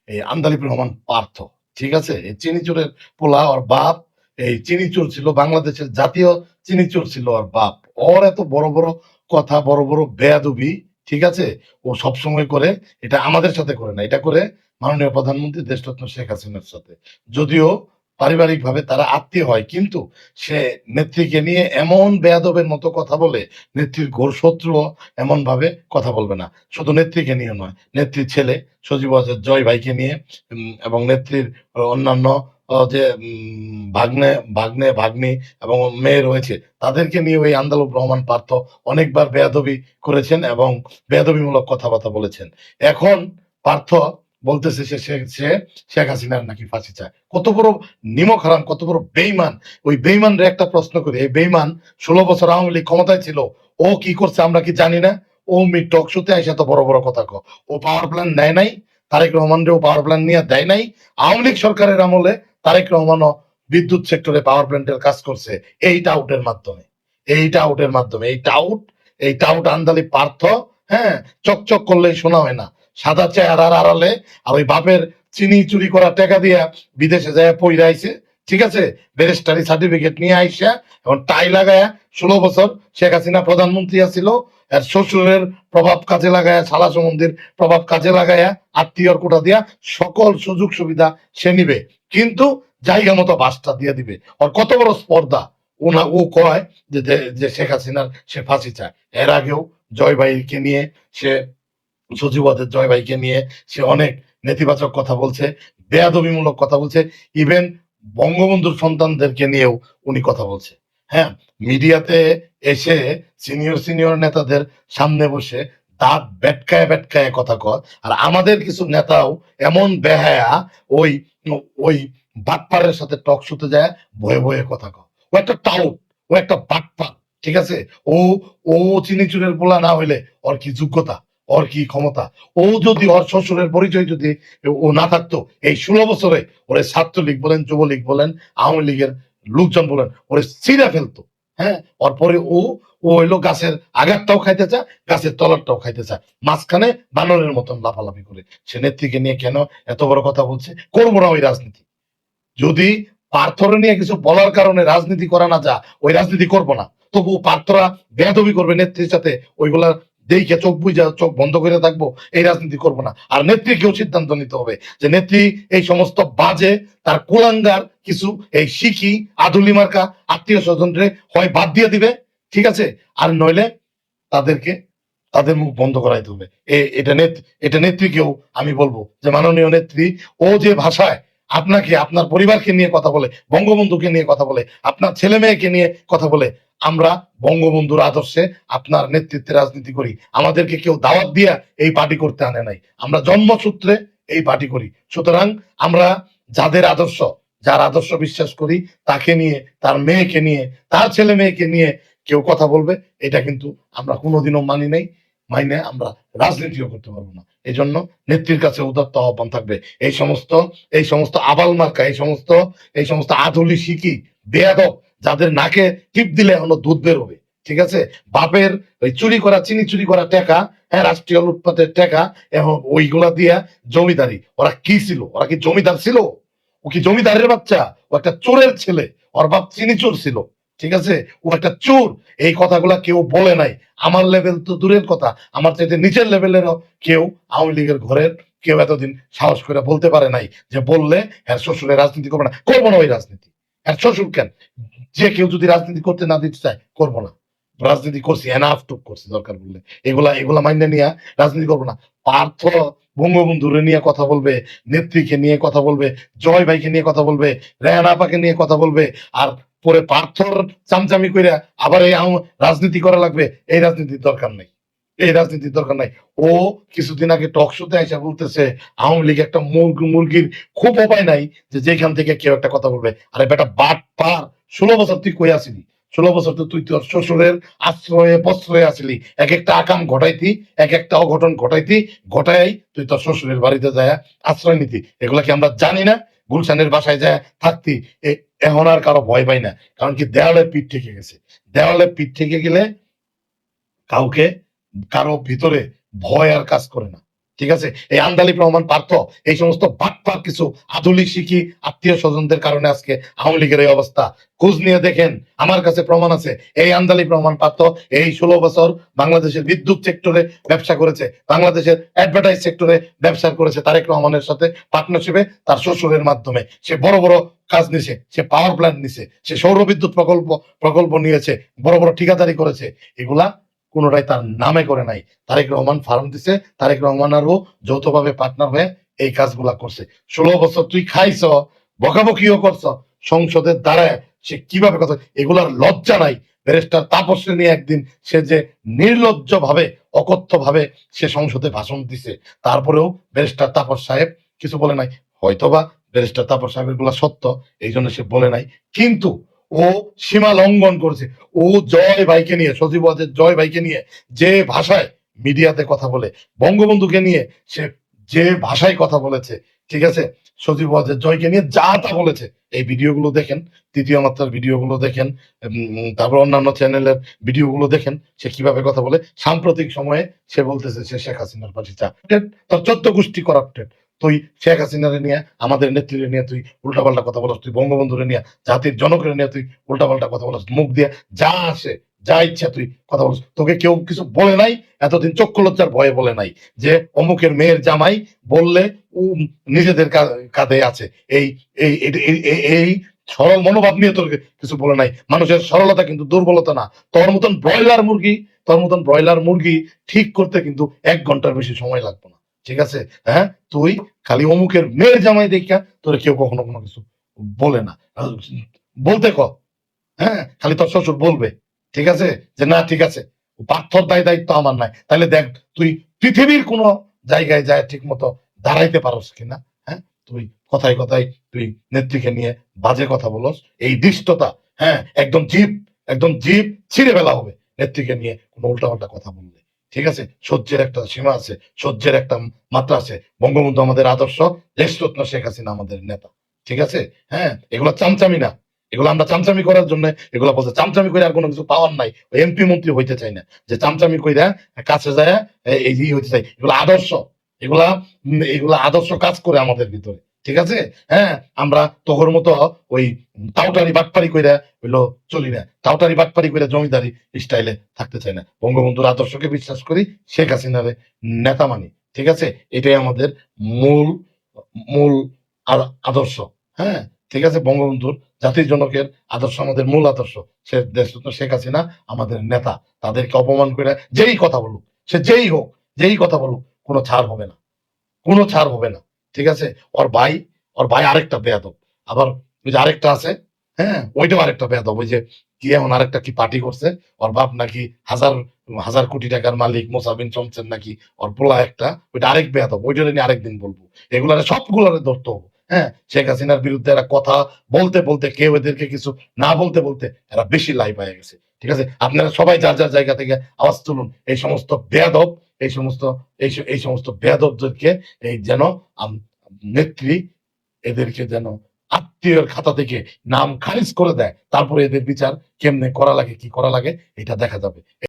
এই আন্দালিব রহমান পার্থ, ঠিক আছে, এই চিনিচোরের পোলা ওর বাপ, এই চিনিচোর ছিল, বাংলাদেশের জাতীয় চিনিচোর ছিল ওর বাপ। ওর এত বড় বড় কথা, বড় বড় বেয়াদবি, ঠিক আছে, ও সবসময় করে। এটা আমাদের সাথে করে না, এটা করে মাননীয় প্রধানমন্ত্রী দেশরত্ন শেখ হাসিনার সাথে। যদিও পারিবারিক ভাবে তারা আত্মীয় হয়, কিন্তু সে নেত্রীকে নিয়ে এমন বেয়াদবের মতো কথা বলে, নেত্রীর ঘোর শত্রু এমন ভাবে কথা বলবে না। শুধু নেত্রীকে নিয়ে নয়, নেত্রীর ছেলে সজীব ওয়াজেদ জয় ভাইকে নিয়ে, এবং নেত্রীর অন্যান্য যে ভাগ্নে ভাগ্নে ভাগ্নি এবং মেয়ে রয়েছে, তাদেরকে নিয়ে ওই আন্দালুব রহমান পার্থ অনেকবার বেয়াদবি করেছেন এবং বেয়াদবিমূলক কথাবার্তা বলেছেন। এখন পার্থ বলতেছে সে সে শেখ হাসিনার নাকি ফাঁসি চায়। কত বড় নিমক হারাম, কত বড় বেইমান! ওই বেইমান রে একটা প্রশ্ন করি, এই বেইমান 16 বছর আওয়ামী লীগ ক্ষমতায় ছিল, ও কি করছে আমরা কি জানি না? ও টক শোতে আইসা তো বড় বড় কথা কয়। ও পাওয়ার প্ল্যান নেয় নাই, তারেক রহমান ও পাওয়ার প্ল্যান নিয়ে দেয় নাই। আওয়ামী লীগ সরকারের আমলে তারেক রহমানও বিদ্যুৎ সেক্টরে পাওয়ার প্ল্যান্টের কাজ করছে এই টাউটের মাধ্যমে। এই টাউট আন্দালি পার্থ, হ্যাঁ, চকচক করলেই শোনা হয় না, সাদা চেহারার আড়ালে আর ওই বাপের চিনি চুরি করা টাকা দিয়া বিদেশে যায় পইরাইছে, ঠিক আছে, ব্যারিস্টারি সার্টিফিকেট নিয়ে আইসা এখন টাই লাগায়া 16 বছর শেখ হাসিনা প্রধানমন্ত্রী আছিল, আর শ্বশুরের প্রভাব কাজে লাগায়া, শালা সম্বন্ধীর প্রভাব কাজে লাগায়া, আত্মীয়র কোটা দিয়া সকল সুযোগ সুবিধা সে নিবে, কিন্তু জায়গা মতো বাসটা দিয়ে দিবে। ওর কত বড় স্পর্ধা! ও কয় যে যে শেখ হাসিনার সে ফাঁসি চায়। এর আগেও জয় ভাইকে নিয়ে সে, সচিবাদের জয় ভাইকে নিয়ে সে অনেক নেতিবাচক কথা বলছে, বেয়াদবিমূলক কথা বলছে। ইভেন বঙ্গবন্ধুর সন্তানদেরকে নিয়েও উনি কথা বলছে। হ্যাঁ, মিডিয়াতে এসে সিনিয়র সিনিয়র নেতাদের সামনে বসে দাঁত বেটকায় বেটকায় কথা কয়। আর আমাদের কিছু নেতাও এমন বেহায়া, ওই ওই বাটপারের সাথে টক শুতে যায়, ভয়ে ভয়ে কথা কয়। ও একটা টাউট, ও একটা বাটপার, ঠিক আছে। ও ও চিনিচুরের পোলা না হইলে ওর কি যোগ্যতা, ওর কি ক্ষমতা? ও যদি ওর শ্বশুরের পরিচয় যদি ও না থাকতো, এই 16 বছরে ওরে ছাত্রলীগ বলেন, যুবলীগ বলেন, আওয়ামী লীগের লোকজন বলেন, ওরে ছিঁড়ে ফেলতো। হ্যাঁ, ওর পরে ও ও হইলো গাছের আগারটাও খাইতে চায়, গাছের তলারটাও খাইতে চায়, মাঝখানে বানরের মতন লাফালাফি করে। সে নেত্রীকে নিয়ে কেন এত বড় কথা বলছে? করবো না ওই রাজনীতি। যদি পার্থর নিয়ে কিছু বলার কারণে রাজনীতি করা না যা, ওই রাজনীতি করব না। তবু পার্থরা বেয়াদবি করবে নেত্রীর সাথে, ওইগুলা দেখে চোখ বুঝা চোখ বন্ধ করে থাকবো, এই রাজনীতি করব না। আর নেত্রীকেও সিদ্ধান্ত নিতে হবে যে নেত্রী এই সমস্ত বাজে, তার কুলাঙ্গার কিছু এই শিখি আধুলি মার্কা আত্মীয় স্বজনরে হয় বাদ দিয়ে দিবে, ঠিক আছে, আর নইলে তাদেরকে তাদের মুখ বন্ধ করাইতে হবে। এটা নেত্রীকেও আমি বলবো যে মাননীয় নেত্রী, ও যে ভাষায় আপনাকে, আপনার পরিবারকে নিয়ে কথা বলে, বঙ্গবন্ধুকে নিয়ে কথা বলে, আপনার ছেলে মেয়েকে নিয়ে কথা বলে, আমরা বঙ্গবন্ধুর আদর্শে আপনার নেতৃত্বে রাজনীতি করি। আমাদেরকে কেউ দাওয়াত দিয়া এই পার্টি করতে আনে নাই, আমরা জন্মসূত্রে এই পার্টি করি। সুতরাং আমরা যাদের আদর্শ, যার আদর্শ বিশ্বাস করি, তাকে নিয়ে, তার মেয়েকে নিয়ে, তার ছেলে মেয়েকে নিয়ে কেউ কথা বলবে, এটা কিন্তু আমরা কোনোদিনও মানি নাই, মাইনে আমরা রাজনীতিও করতে পারবো না। এই জন্য নেত্রীর কাছে উদাত্ত আহ্বান থাকবে, এই সমস্ত আবাল মার্কা, এই সমস্ত আধুলি শিকি বেয়াদব, যাদের নাকে টিপ দিলে এখনো দুধ বেরোবে, ঠিক আছে, বাপের ওই চুরি করা, চিনি চুরি করা টাকা, হ্যাঁ, রাষ্ট্রীয় লুটপাটের টাকা, এখন ওইগুলা দিয়া জমিদারি। ওরা কি ছিল? ওরা কি জমিদার ছিল? ও কি জমিদারের বাচ্চা? ও একটা চোরের ছেলে, ওর বাপ চিনি চোর ছিল, ঠিক আছে, ও একটা চোর। এই কথাগুলা কেউ বলে নাই। আমার লেভেল তো দূরের কথা, আমার চাইতে নিচের লেভেলেরও কেউ আওয়ামী লীগের ঘরের কেউ এতদিন সাহস করে বলতে পারে নাই যে বললে হ্যাঁ শ্বশুরের রাজনীতি করবে না। করবো না ওই রাজনীতি। হ্যাঁ, শ্বশুর কেন? যে কেউ যদি রাজনীতি করতে না দিতে চায়, করবো না। রাজনীতি করছি, এনাফ টুক করছি, দরকার বললে এগুলা এগুলা মাইনে নিয়ে রাজনীতি করবো না। পার্থ বঙ্গবন্ধুরে নিয়ে কথা বলবে, নেত্রীকে নিয়ে কথা বলবে, জয় ভাইকে নিয়ে কথা বলবে, রেহানা আপাকে নিয়ে কথা বলবে, আর পরে পার্থর চামচামি করে আবার এই রাজনীতি করা লাগবে। এই রাজনীতির দরকার নাই, এই রাজনীতির দরকার নাই। ও কিছুদিন আগে টক শোতে এসে বলতেছে আওয়ামী লীগ একটা মুরগির খুব উপায় নাই যে যেখান থেকে কেউ একটা কথা বলবে। আরে বেটা বাট পার, 16 বছর তুই কই আসিলি? 16 বছর তো তুই তোর শ্বশুরের আশ্রয়ে প্রশ্রয়ে আসিলি, এক একটা আকাম ঘটাইতি, এক একটা অঘটন ঘটাইতি, ঘটাই তুই তোর শ্বশুরের বাড়িতে যায় আশ্রয় নিতি। এগুলা কি আমরা জানি না? গুলশানের বাসায় যায় থাকতি। এখন আর কারো ভয় পাই না, কারণ কি দেওয়ালে পিঠ ঠেকে গেছে। দেওয়ালে পিঠ ঠেকে গেলে কাউকে, কারো ভিতরে ভয় আর কাজ করে না। ঠিক আছে, এই আন্দালিব রহমান পার্থ এই সমস্ত বাটপার কিছু আধুনিক শিখি আত্মীয় স্বজনদের কারণে আজকে আওয়ামী লীগের এই অবস্থা। খোঁজ নিয়ে দেখেন, আমার কাছে প্রমাণ আছে। এই আন্দালিব রহমান পার্থ এই 16 বছর বাংলাদেশের বিদ্যুৎ সেক্টরে ব্যবসা করেছে, বাংলাদেশের অ্যাডভার্টাইজ সেক্টরে ব্যবসা করেছে তারেক রহমানের সাথে পার্টনারশিপে, তার শ্বশুরের মাধ্যমে। সে বড় বড় কাজ নিছে, সে পাওয়ার প্ল্যান্ট নিছে, সে সৌর বিদ্যুৎ প্রকল্প নিয়েছে, বড় বড় ঠিকাদারি করেছে। এগুলা কোনোটাই তার নামে করে নাই। তারেক রহমান ফার্ম দিছে, তারেক রহমান আরও যৌথভাবে পার্টনার হয়ে এই কাজগুলা করছে। 16 বছর তুই খাইছ, বকাবকিও করছ, সংসদের দ্বারায় সে কিভাবে কথা, এগুলার লজ্জা নাই। ব্যারিস্টার তাপসকে নিয়ে একদিন সে যে নির্লজ্জ ভাবে, অকথ্য ভাবে সে সংসদে ভাষণ দিছে, তারপরেও ব্যারিস্টার তাপস সাহেব কিছু বলে নাই। হয়তোবা ব্যারিস্টার তাপস সাহেবের গুলা সত্য, এই জন্য সে বলে নাই। কিন্তু ও সীমা লঙ্ঘন করেছে। ও জয় ভাইকে নিয়ে, সজীব ওয়াজেদ জয় ভাইকে নিয়ে যে ভাষায় মিডিয়াতে কথা বলে, বঙ্গবন্ধুকে নিয়ে সে যে ভাষায় কথা বলেছে, ঠিক আছে, সজীব ওয়াজেদ জয়কে নিয়ে যা তা বলেছে, এই ভিডিওগুলো দেখেন, তৃতীয় মাত্রার ভিডিওগুলো দেখেন, তারপর অন্যান্য চ্যানেলের ভিডিওগুলো দেখেন, সে কিভাবে কথা বলে। সাম্প্রতিক সময়ে সে বলতেছে সে শেখ হাসিনার পাশে চা, তোর 14 গোষ্ঠী করাপ্টেড। তুই শেখ হাসিনারে নিয়ে, আমাদের নেত্রীরে নিয়ে তুই উল্টাপাল্টা কথা বলস, তুই বঙ্গবন্ধুরে নিয়ে, জাতির জনকের নিয়ে তুই উল্টাপাল্টা কথা বলস, মুখ দিয়ে যা আসে যা ইচ্ছা তুই কথা বলস। তোকে কেউ কিছু বলে নাই, এতদিন চক্ষু লজ্জার ভয়ে বলে নাই যে অমুকের মেয়ের জামাই বললে ও নিজেদের কাঁধে আছে। এই এই এই সরল মনোভাব নিয়ে তোর কিছু বলে নাই। মানুষের সরলতা কিন্তু দুর্বলতা না। তোর মতন ব্রয়লার মুরগি ঠিক করতে কিন্তু 1 ঘন্টার বেশি সময় লাগবে না। ঠিক আছে, হ্যাঁ, তুই খালি অমুকের মেয়ের জামাই দেখা তোর কেউ কখনো কোনো কিছু বলে না। বলতে ক, হ্যাঁ, খালি তোর শ্বশুর বলবে, ঠিক আছে, যে না ঠিক আছে, পার্থর দায়িত্ব আমার নাই। তাহলে দেখ তুই পৃথিবীর কোন জায়গায় যায় ঠিক মতো দাঁড়াইতে পারস কিনা। হ্যাঁ, তুই কথায় কথায় তুই নেত্রীকে নিয়ে বাজে কথা বলস, এই দৃষ্টতা, হ্যাঁ, একদম জীব ছিঁড়ে ফেলা হবে নেত্রীকে নিয়ে কোনো উল্টাপাল্টা কথা বললে। ঠিক আছে, সহ্যের একটা সীমা আছে, সহ্যের একটা মাত্রা আছে। বঙ্গবন্ধু আমাদের আদর্শ, দেশরত্ন শেখ হাসিনা আমাদের নেতা। ঠিক আছে, হ্যাঁ, এগুলো চামচামি না, এগুলো আমরা চামচামি করার জন্য এগুলো বলছে। চামচামি করে আর কোনো কিছু পাওয়ার নাই। এমপি মন্ত্রী হইতে চাই না যে চামচামি কইরা কাছে যায় এই হইতে চাই। এগুলো আদর্শ, এগুলা আদর্শ কাজ করে আমাদের ভিতরে। ঠিক আছে, হ্যাঁ, আমরা তোর মতো ওই টাউটারি বাটপারি কইরা হইলো চলি না, টাউটারি বাটপারি কইরা জমিদারি স্টাইলে থাকতে চাই না। বঙ্গবন্ধুর আদর্শকে বিশ্বাস করি, শেখ হাসিনারে নেতা মানি। ঠিক আছে, এটাই আমাদের মূল মূল আদর্শ। হ্যাঁ, ঠিক আছে, বঙ্গবন্ধুর জাতির জনকের আদর্শ আমাদের মূল আদর্শ। সে দেশরত্ন শেখ হাসিনা আমাদের নেতা। তাদেরকে অপমান করে যেই কথা বলুক, সে যেই হোক, যেই কথা বলুক, কোনো ছাড় হবে না, কোনো ছাড় হবে না। ঠিক আছে, ওর ভাই আরেকটা বেয়াদব। আবার ওই যে আরেকটা আছে, হ্যাঁ, ওইটাও আরেকটা বেয়াদব। ওই যে কি এমন আরেকটা কি পার্টি করছে, ওর বাপ নাকি হাজার হাজার কোটি টাকার মালিক, মোসাবিন চমচেন নাকি ওর পোলা একটা, ওইটা আরেক বেয়াদব। ওইটা নিয়ে আরেকদিন বলবো। এগুলারে সবগুলারে ধরতে হবে। হ্যাঁ, শেখ হাসিনার বিরুদ্ধে এরা কথা বলতে বলতে, কেউ এদেরকে কিছু না বলতে বলতে এরা বেশি লাইভ হয়ে গেছে। ঠিক আছে, আপনারা সবাই যার যার জায়গা থেকে আওয়াজ তুলুন। এই সমস্ত বেয়াদব, এই সমস্ত এই সমস্ত বেয়াদবদেরকে এই যেন নেত্রী এদেরকে যেন আত্মীয়ের খাতা থেকে নাম খারিজ করে দেয়। তারপরে এদের বিচার কেমনে করা লাগে, কি করা লাগে, এটা দেখা যাবে।